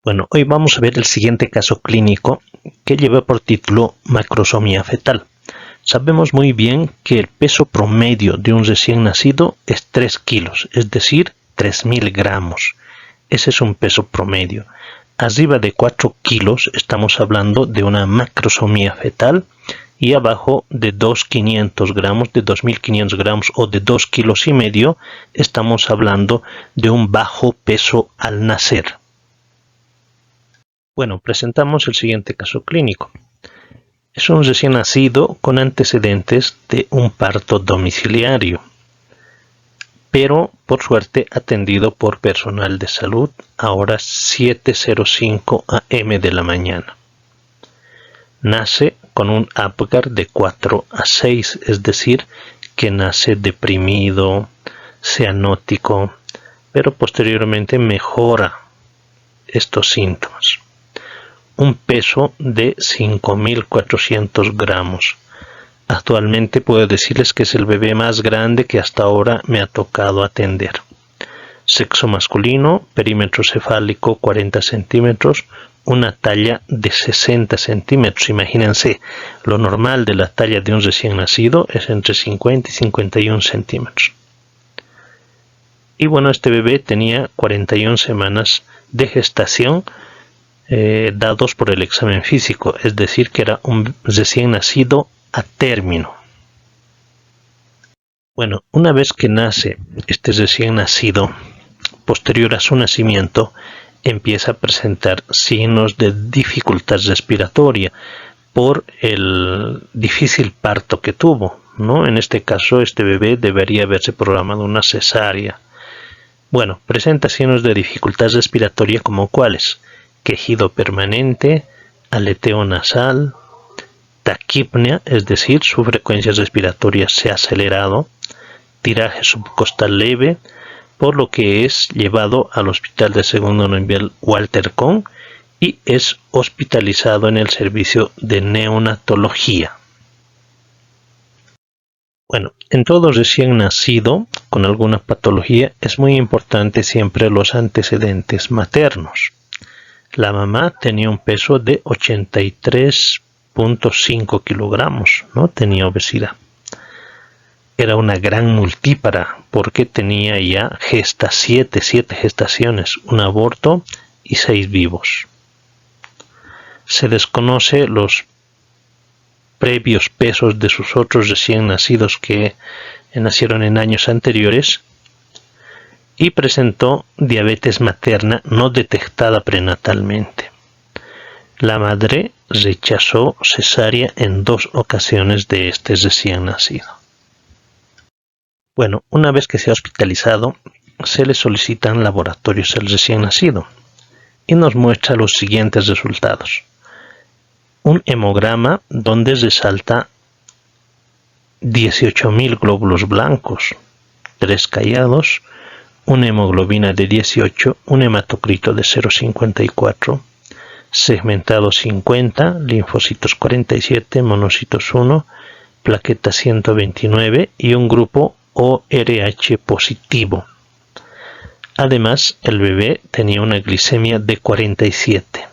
Bueno, hoy vamos a ver el siguiente caso clínico que lleva por título macrosomía fetal. Sabemos muy bien que el peso promedio de un recién nacido es 3 kilos, es decir, 3.000 gramos. Ese es un peso promedio. Arriba de 4 kilos estamos hablando de una macrosomía fetal y abajo de 2.500 gramos, de 2.500 gramos o de 2 kilos y medio estamos hablando de un bajo peso al nacer. Bueno, presentamos el siguiente caso clínico. Es un recién nacido con antecedentes de un parto domiciliario, pero por suerte atendido por personal de salud a horas 7:05 am de la mañana. Nace con un Apgar de 4 a 6, es decir, que nace deprimido, cianótico, pero posteriormente mejora estos síntomas. Un peso de 5.400 gramos. Actualmente puedo decirles que es el bebé más grande que hasta ahora me ha tocado atender. Sexo masculino, perímetro cefálico 40 centímetros, una talla de 60 centímetros. Imagínense, lo normal de la talla de un recién nacido es entre 50 y 51 centímetros. Y bueno, este bebé tenía 41 semanas de gestación, dados por el examen físico, es decir, que era un recién nacido a término. Bueno, una vez que nace este recién nacido, posterior a su nacimiento, empieza a presentar signos de dificultad respiratoria por el difícil parto que tuvo, ¿no? En este caso, este bebé debería haberse programado una cesárea. Bueno, presenta signos de dificultad respiratoria como cuáles: quejido permanente, aleteo nasal, taquipnea, es decir, su frecuencia respiratoria se ha acelerado, tiraje subcostal leve, por lo que es llevado al hospital de segundo nivel Walter Kohn y es hospitalizado en el servicio de neonatología. Bueno, en todo recién nacido con alguna patología es muy importante siempre los antecedentes maternos. La mamá tenía un peso de 83.5 kilogramos, ¿no? Tenía obesidad. Era una gran multípara porque tenía ya siete gestaciones, un aborto y 6 vivos. Se desconoce los previos pesos de sus otros recién nacidos que nacieron en años anteriores, y presentó diabetes materna no detectada prenatalmente. La madre rechazó cesárea en 2 ocasiones de este recién nacido. Bueno, una vez que se ha hospitalizado, se le solicitan laboratorios al recién nacido y nos muestra los siguientes resultados. Un hemograma donde resalta 18.000 glóbulos blancos, 3 callados, una hemoglobina de 18, un hematocrito de 0,54, segmentado 50, linfocitos 47, monocitos 1, plaquetas 129 y un grupo ORH positivo. Además, el bebé tenía una glicemia de 47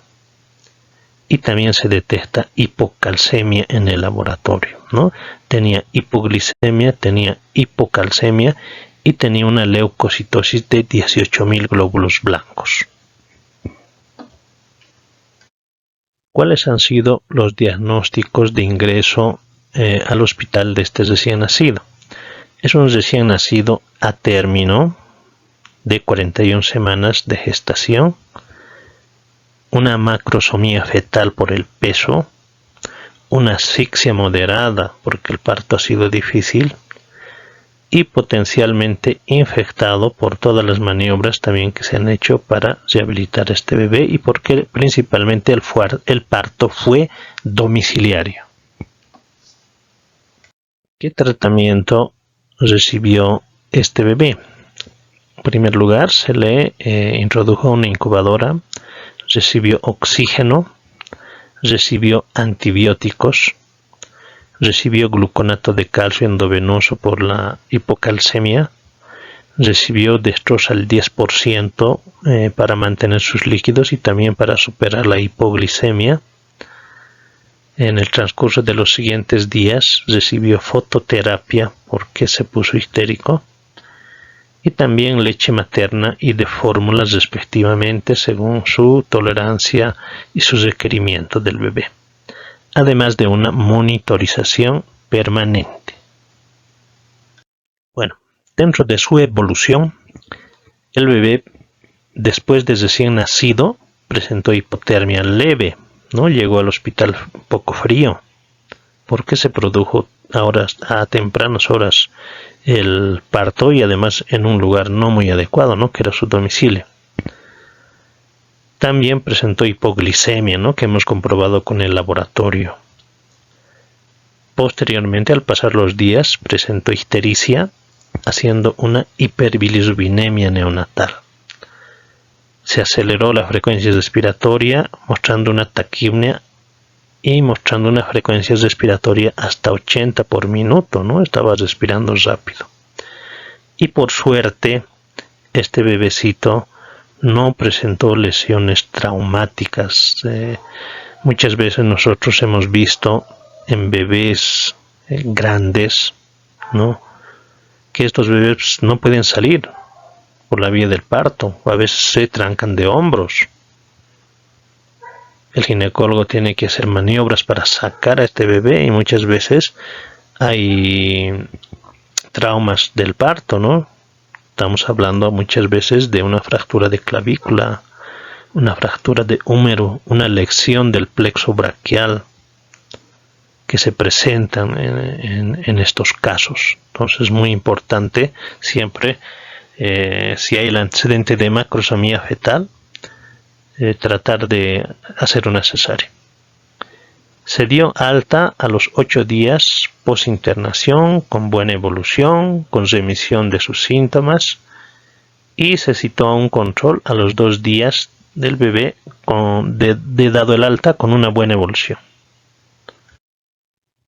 y también se detecta hipocalcemia en el laboratorio, ¿no? Tenía hipoglicemia, tenía hipocalcemia y tenía una leucocitosis de 18.000 glóbulos blancos. ¿Cuáles han sido los diagnósticos de ingreso al hospital de este recién nacido? Es un recién nacido a término de 41 semanas de gestación, una macrosomía fetal por el peso, una asfixia moderada porque el parto ha sido difícil, y potencialmente infectado por todas las maniobras también que se han hecho para rehabilitar a este bebé y porque principalmente el parto fue domiciliario. ¿Qué tratamiento recibió este bebé? En primer lugar, se le introdujo una incubadora, recibió oxígeno, recibió antibióticos, recibió gluconato de calcio endovenoso por la hipocalcemia, recibió destros al 10% para mantener sus líquidos y también para superar la hipoglicemia. En el transcurso de los siguientes días recibió fototerapia porque se puso histérico, y también leche materna y de fórmulas respectivamente según su tolerancia y sus requerimientos del bebé, además de una monitorización permanente. Bueno, dentro de su evolución, el bebé después de recién nacido presentó hipotermia leve, ¿no? Llegó al hospital un poco frío porque se produjo a tempranas horas el parto y además en un lugar no muy adecuado, ¿no? Que era su domicilio. También presentó hipoglicemia, ¿no? Que hemos comprobado con el laboratorio. Posteriormente, al pasar los días, presentó ictericia, haciendo una hiperbilirubinemia neonatal. Se aceleró la frecuencia respiratoria, mostrando una taquipnea y mostrando una frecuencia respiratoria hasta 80 por minuto, ¿no? Estaba respirando rápido. Y por suerte, este bebecito no presentó lesiones traumáticas. Muchas veces nosotros hemos visto en bebés grandes, ¿no? Que estos bebés no pueden salir por la vía del parto, o a veces se trancan de hombros. El ginecólogo tiene que hacer maniobras para sacar a este bebé y muchas veces hay traumas del parto, ¿no? Estamos hablando muchas veces de una fractura de clavícula, una fractura de húmero, una lesión del plexo braquial que se presentan en estos casos. Entonces es muy importante siempre, si hay el antecedente de macrosomía fetal, tratar de hacer una cesárea. Se dio alta a los 8 días post-internación con buena evolución, con remisión de sus síntomas, y se citó a un control a los 2 días del bebé de dado el alta con una buena evolución.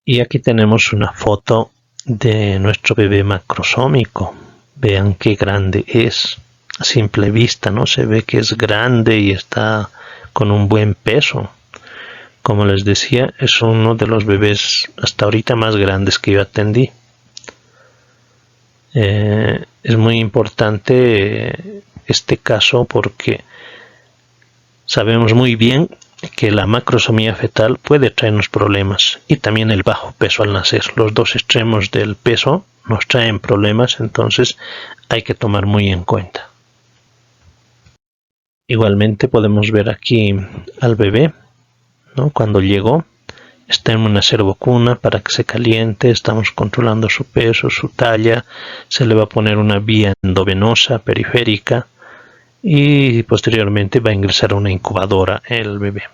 Y aquí tenemos una foto de nuestro bebé macrosómico. Vean qué grande es. A simple vista, ¿no? Se ve que es grande y está con un buen peso. Como les decía, es uno de los bebés hasta ahorita más grandes que yo atendí. Es muy importante este caso porque sabemos muy bien que la macrosomía fetal puede traernos problemas, y también el bajo peso al nacer. Los dos extremos del peso nos traen problemas, entonces hay que tomar muy en cuenta. Igualmente podemos ver aquí al bebé, ¿no? Cuando llegó, está en una servocuna para que se caliente. Estamos controlando su peso, su talla. Se le va a poner una vía endovenosa periférica y posteriormente va a ingresar a una incubadora el bebé.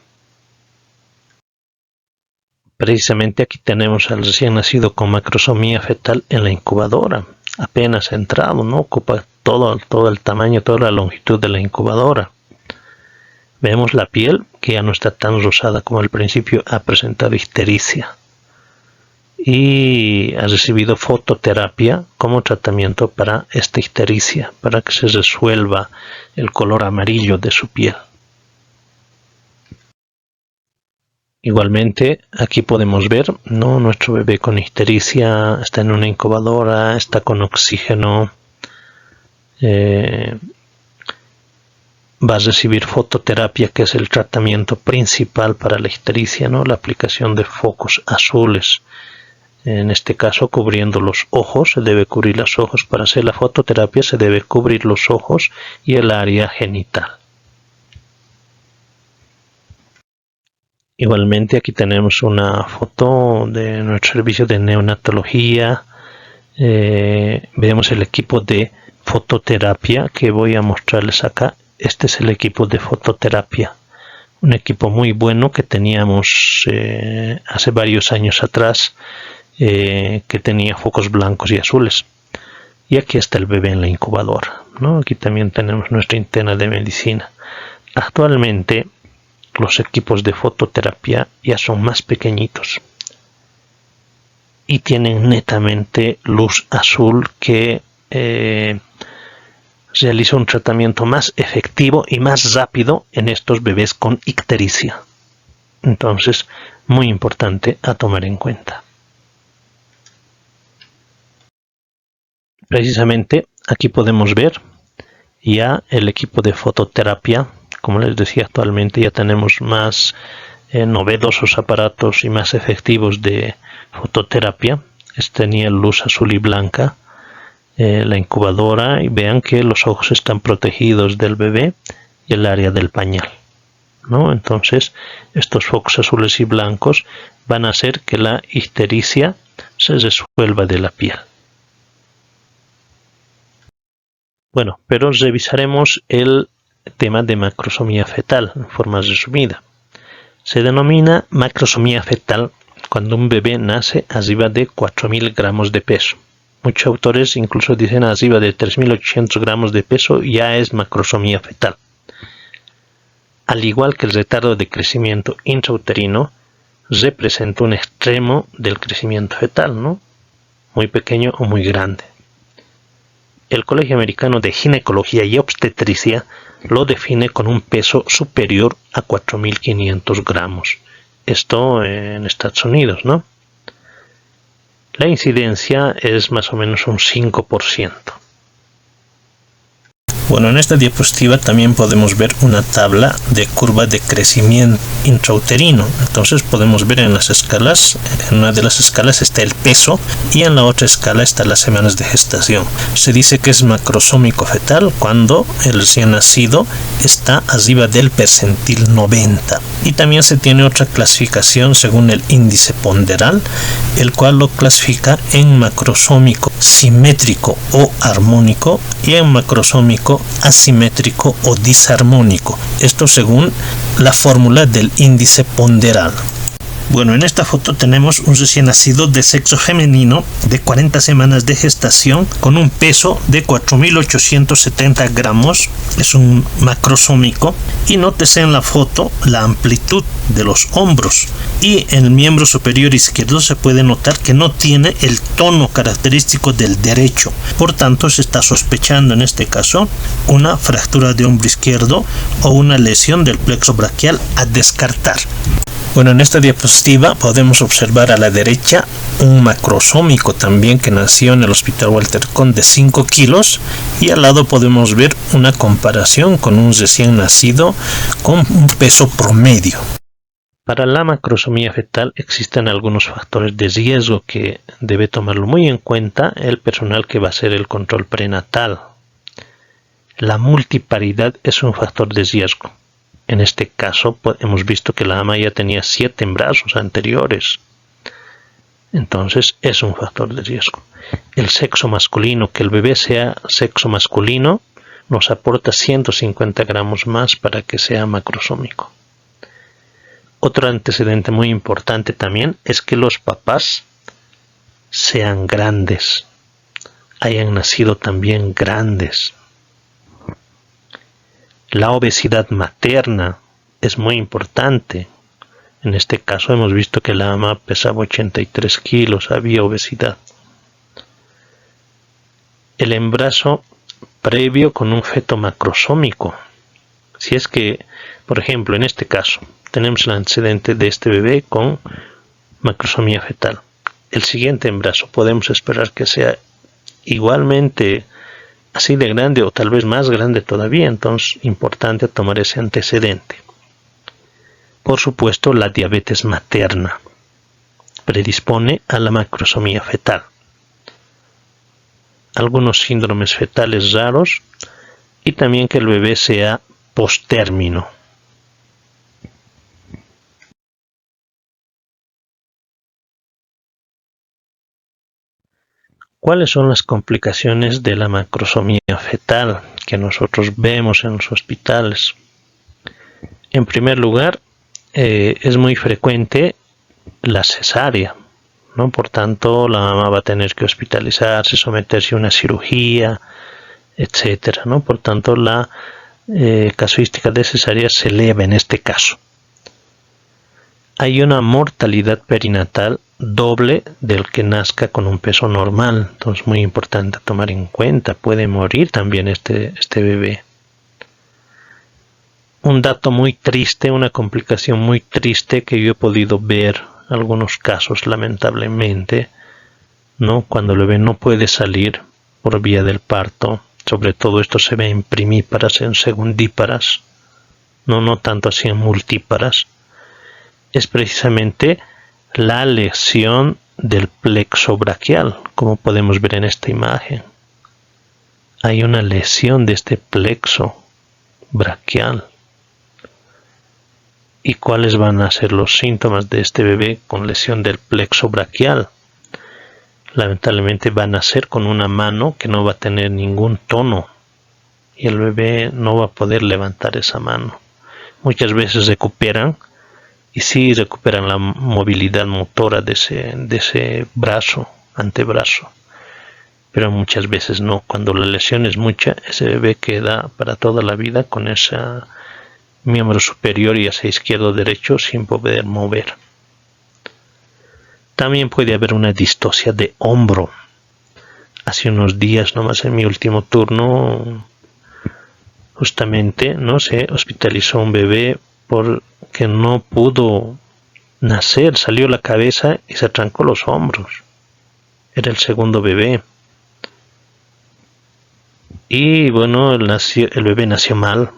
Precisamente aquí tenemos al recién nacido con macrosomía fetal en la incubadora, apenas entrado, ¿no? Ocupa todo el tamaño, toda la longitud de la incubadora. Vemos la piel que ya no está tan rosada como al principio, ha presentado ictericia y ha recibido fototerapia como tratamiento para esta ictericia, para que se resuelva el color amarillo de su piel. Igualmente aquí podemos ver, ¿no? Nuestro bebé con ictericia está en una incubadora, está con oxígeno. Va a recibir fototerapia, que es el tratamiento principal para la ictericia, ¿no? La aplicación de focos azules, en este caso cubriendo los ojos. Se debe cubrir los ojos. Para hacer la fototerapia se debe cubrir los ojos y el área genital. Igualmente aquí tenemos una foto de nuestro servicio de neonatología. Vemos el equipo de fototerapia que voy a mostrarles acá. Este es el equipo de fototerapia, un equipo muy bueno que teníamos hace varios años atrás, que tenía focos blancos y azules. Y aquí está el bebé en la incubadora, ¿no? Aquí también tenemos nuestra interna de medicina. Actualmente los equipos de fototerapia ya son más pequeñitos y tienen netamente luz azul que realiza un tratamiento más efectivo y más rápido en estos bebés con ictericia. Entonces, muy importante a tomar en cuenta. Precisamente aquí podemos ver ya el equipo de fototerapia. Como les decía, actualmente ya tenemos más novedosos aparatos y más efectivos de fototerapia. Tenía luz azul y blanca, la incubadora, y vean que los ojos están protegidos del bebé y el área del pañal, ¿no? Entonces estos focos azules y blancos van a hacer que la ictericia se resuelva de la piel. Bueno, pero revisaremos el tema de macrosomía fetal en forma resumida. Se denomina macrosomía fetal cuando un bebé nace arriba de 4.000 gramos de peso. Muchos autores incluso dicen arriba de 3.800 gramos de peso ya es macrosomía fetal. Al igual que el retardo de crecimiento intrauterino, representa un extremo del crecimiento fetal, ¿no? Muy pequeño o muy grande. El Colegio Americano de Ginecología y Obstetricia lo define con un peso superior a 4.500 gramos. Esto en Estados Unidos, ¿no? La incidencia es más o menos un 5%. Bueno, en esta diapositiva también podemos ver una tabla de curva de crecimiento intrauterino. Entonces podemos ver en las escalas, en una de las escalas está el peso y en la otra escala están las semanas de gestación. Se dice que es macrosómico fetal cuando el recién nacido está arriba del percentil 90. Y también se tiene otra clasificación según el índice ponderal, el cual lo clasifica en macrosómico simétrico o armónico y en macrosómico asimétrico o disarmónico. Esto según la fórmula del índice ponderal. Bueno, en esta foto tenemos un recién nacido de sexo femenino de 40 semanas de gestación con un peso de 4.870 gramos. Es un macrosómico. Y nótese en la foto la amplitud de los hombros. Y en el miembro superior izquierdo se puede notar que no tiene el tono característico del derecho. Por tanto, se está sospechando en este caso una fractura de hombro izquierdo o una lesión del plexo braquial a descartar. Bueno, en esta diapositiva podemos observar a la derecha un macrosómico también que nació en el Hospital Walter Kohn de 5 kilos y al lado podemos ver una comparación con un recién nacido con un peso promedio. Para la macrosomía fetal existen algunos factores de riesgo que debe tomarlo muy en cuenta el personal que va a hacer el control prenatal. La multiparidad es un factor de riesgo. En este caso hemos visto que la ama ya tenía 7 embarazos anteriores. Entonces es un factor de riesgo. El sexo masculino, que el bebé sea sexo masculino, nos aporta 150 gramos más para que sea macrosómico. Otro antecedente muy importante también es que los papás sean grandes, hayan nacido también grandes. La obesidad materna es muy importante. En este caso hemos visto que la ama pesaba 83 kilos, había obesidad. El embarazo previo con un feto macrosómico. Si es que, por ejemplo, en este caso, tenemos el antecedente de este bebé con macrosomía fetal. El siguiente embarazo podemos esperar que sea igualmente así de grande o tal vez más grande todavía, entonces importante tomar ese antecedente. Por supuesto, la diabetes materna predispone a la macrosomía fetal. Algunos síndromes fetales raros y también que el bebé sea postérmino. ¿Cuáles son las complicaciones de la macrosomía fetal que nosotros vemos en los hospitales? En primer lugar, es muy frecuente la cesárea, ¿no? Por tanto, la mamá va a tener que hospitalizarse, someterse a una cirugía, etcétera, ¿no? Por tanto, la casuística de cesárea se eleva en este caso. Hay una mortalidad perinatal doble del que nazca con un peso normal. Entonces, muy importante tomar en cuenta, puede morir también este bebé. Un dato muy triste, una complicación muy triste que yo he podido ver en algunos casos, lamentablemente, ¿no? Cuando el bebé no puede salir por vía del parto, sobre todo esto se ve en primíparas, en segundíparas, no tanto así en multíparas, es precisamente la lesión del plexo braquial, como podemos ver en esta imagen. Hay una lesión de este plexo braquial. ¿Y cuáles van a ser los síntomas de este bebé con lesión del plexo braquial? Lamentablemente van a ser con una mano que no va a tener ningún tono y el bebé no va a poder levantar esa mano. Muchas veces recuperan, y sí recuperan la movilidad motora de ese brazo, antebrazo, pero muchas veces no. Cuando la lesión es mucha, ese bebé queda para toda la vida con ese miembro superior, ya sea izquierdo o derecho, sin poder mover. También puede haber una distocia de hombro. Hace unos días, nomás en mi último turno, justamente, ¿no?, se hospitalizó un bebé porque no pudo nacer, salió la cabeza y se trancó los hombros. Era el segundo bebé. Y bueno, el bebé nació mal,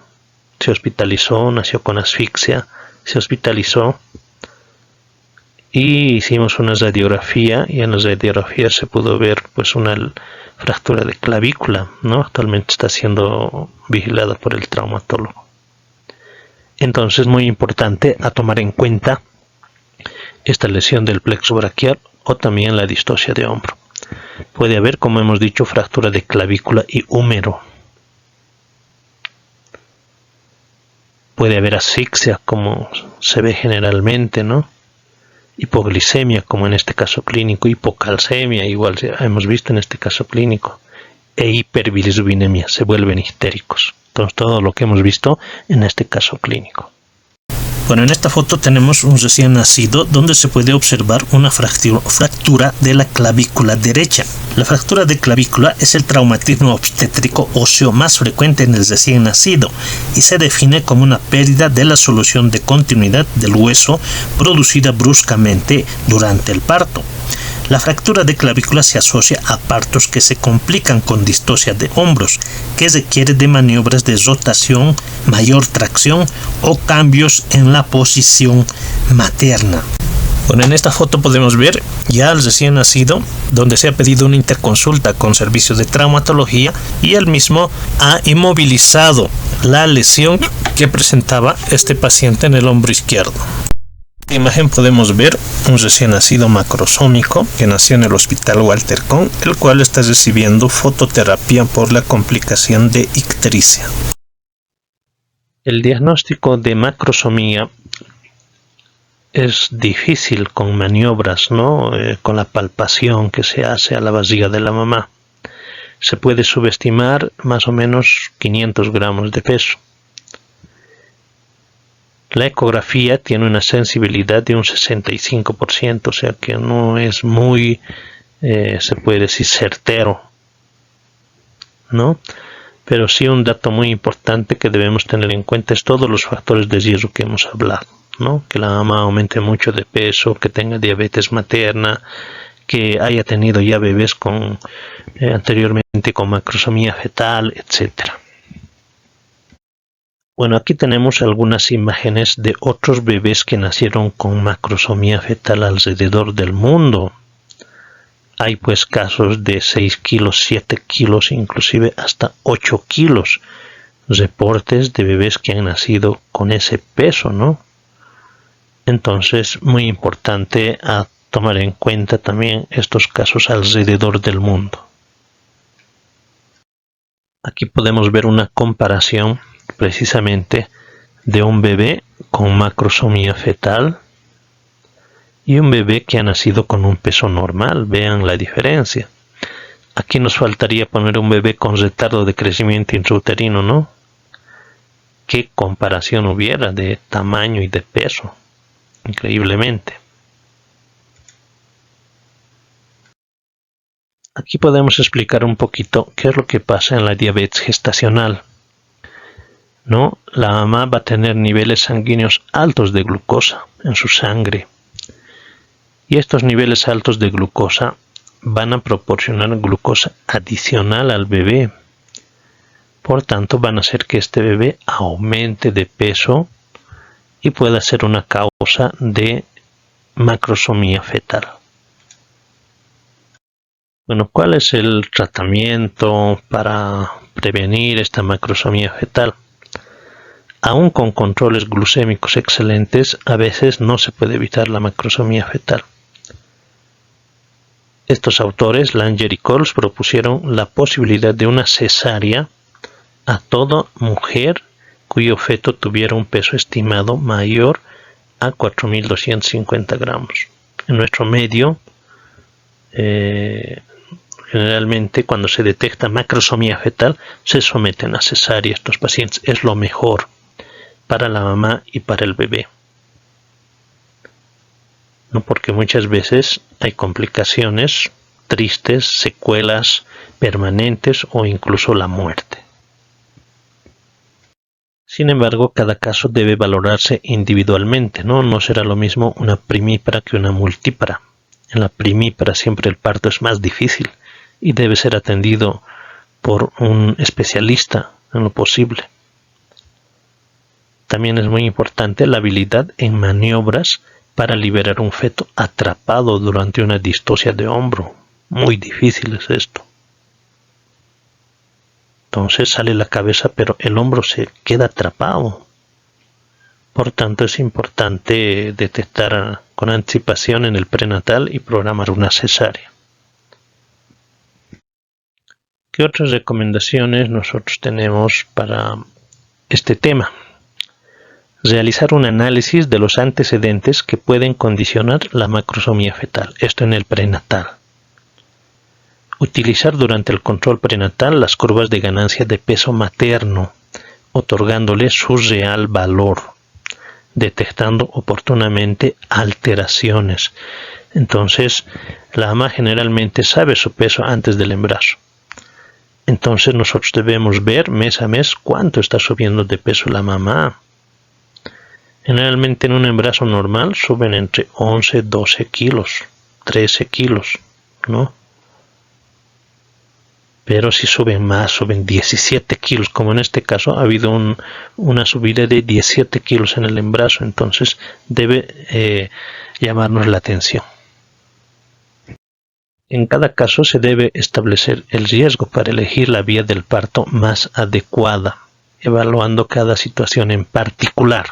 se hospitalizó, nació con asfixia, se hospitalizó y hicimos una radiografía, y en la radiografía se pudo ver pues una fractura de clavícula, ¿no? Actualmente está siendo vigilada por el traumatólogo. Entonces, muy importante a tomar en cuenta esta lesión del plexo braquial o también la distocia de hombro. Puede haber, como hemos dicho, fractura de clavícula y húmero. Puede haber asfixia, como se ve generalmente, ¿no? Hipoglicemia, como en este caso clínico, hipocalcemia, igual hemos visto en este caso clínico, e hiperbilirubinemia, se vuelven histéricos. Entonces, todo lo que hemos visto en este caso clínico. Bueno, en esta foto tenemos un recién nacido donde se puede observar una fractura de la clavícula derecha. La fractura de clavícula es el traumatismo obstétrico óseo más frecuente en el recién nacido y se define como una pérdida de la solución de continuidad del hueso producida bruscamente durante el parto. La fractura de clavícula se asocia a partos que se complican con distocia de hombros, que requiere de maniobras de rotación, mayor tracción o cambios en la posición materna. Bueno, en esta foto podemos ver ya al recién nacido, donde se ha pedido una interconsulta con servicios de traumatología y él mismo ha inmovilizado la lesión que presentaba este paciente en el hombro izquierdo. En esta imagen podemos ver un recién nacido macrosómico que nació en el hospital Walter Kohn, el cual está recibiendo fototerapia por la complicación de ictericia. El diagnóstico de macrosomía es difícil con maniobras, ¿no? Con la palpación que se hace a la barriga de la mamá. Se puede subestimar más o menos 500 gramos de peso. La ecografía tiene una sensibilidad de un 65%, o sea que no es muy, se puede decir, certero, ¿no? Pero sí, un dato muy importante que debemos tener en cuenta es todos los factores de riesgo que hemos hablado, ¿no? Que la mamá aumente mucho de peso, que tenga diabetes materna, que haya tenido ya bebés anteriormente con macrosomía fetal, etcétera. Bueno, aquí tenemos algunas imágenes de otros bebés que nacieron con macrosomía fetal alrededor del mundo. Hay pues casos de 6 kilos, 7 kilos, inclusive hasta 8 kilos. Reportes de bebés que han nacido con ese peso, ¿no? Entonces, muy importante a tomar en cuenta también estos casos alrededor del mundo. Aquí podemos ver una comparación precisamente de un bebé con macrosomía fetal y un bebé que ha nacido con un peso normal. Vean la diferencia. Aquí nos faltaría poner un bebé con retardo de crecimiento intrauterino, ¿no? ¿Qué comparación hubiera de tamaño y de peso? Increíblemente. Aquí podemos explicar un poquito qué es lo que pasa en la diabetes gestacional, ¿no? La mamá va a tener niveles sanguíneos altos de glucosa en su sangre. Y estos niveles altos de glucosa van a proporcionar glucosa adicional al bebé. Por tanto, van a hacer que este bebé aumente de peso y pueda ser una causa de macrosomía fetal. Bueno, ¿cuál es el tratamiento para prevenir esta macrosomía fetal? Aún con controles glucémicos excelentes, a veces no se puede evitar la macrosomía fetal. Estos autores, Langer y Coles, propusieron la posibilidad de una cesárea a toda mujer cuyo feto tuviera un peso estimado mayor a 4.250 gramos. En nuestro medio, generalmente cuando se detecta macrosomía fetal se someten a cesárea estos pacientes. Es lo mejor para la mamá y para el bebé, ¿no? Porque muchas veces hay complicaciones tristes, secuelas permanentes o incluso la muerte. Sin embargo, cada caso debe valorarse individualmente, ¿no? No será lo mismo una primípara que una multípara. En la primípara siempre el parto es más difícil y debe ser atendido por un especialista en lo posible. También es muy importante la habilidad en maniobras para liberar un feto atrapado durante una distosia de hombro. Muy difícil es esto. Entonces sale la cabeza, pero el hombro se queda atrapado. Por tanto, es importante detectar con anticipación en el prenatal y programar una cesárea. ¿Qué otras recomendaciones nosotros tenemos para este tema? Realizar un análisis de los antecedentes que pueden condicionar la macrosomía fetal, esto en el prenatal. Utilizar durante el control prenatal las curvas de ganancia de peso materno, otorgándole su real valor, detectando oportunamente alteraciones. Entonces, la mamá generalmente sabe su peso antes del embarazo. Entonces nosotros debemos ver mes a mes cuánto está subiendo de peso la mamá. Generalmente en un embarazo normal suben entre 11, 12 kilos, 13 kilos, ¿no? Pero si suben más, suben 17 kilos, como en este caso ha habido una subida de 17 kilos en el embarazo, entonces debe llamarnos la atención. En cada caso se debe establecer el riesgo para elegir la vía del parto más adecuada, evaluando cada situación en particular,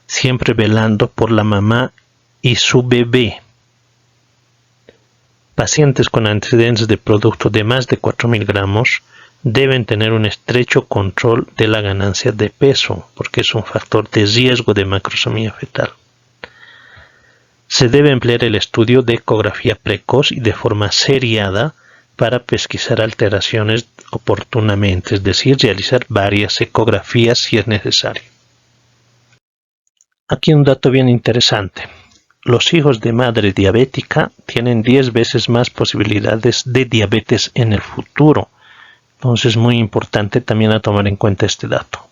siempre velando por la mamá y su bebé. Pacientes con antecedentes de producto de más de 4.000 gramos deben tener un estrecho control de la ganancia de peso, porque es un factor de riesgo de macrosomía fetal. Se debe emplear el estudio de ecografía precoz y de forma seriada para pesquisar alteraciones oportunamente, es decir, realizar varias ecografías si es necesario. Aquí un dato bien interesante. Los hijos de madre diabética tienen 10 veces más posibilidades de diabetes en el futuro. Entonces es muy importante también a tomar en cuenta este dato.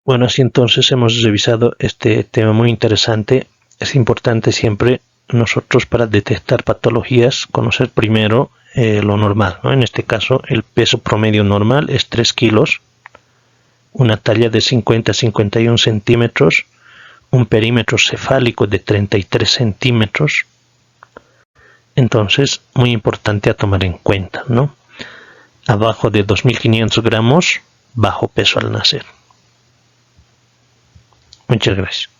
Bueno, así entonces hemos revisado este tema muy interesante. Es importante siempre nosotros para detectar patologías conocer primero lo normal, ¿no? En este caso el peso promedio normal es 3 kilos, una talla de 50 a 51 centímetros, un perímetro cefálico de 33 centímetros. Entonces, muy importante a tomar en cuenta, ¿no? Abajo de 2.500 gramos, bajo peso al nacer. Muchas gracias.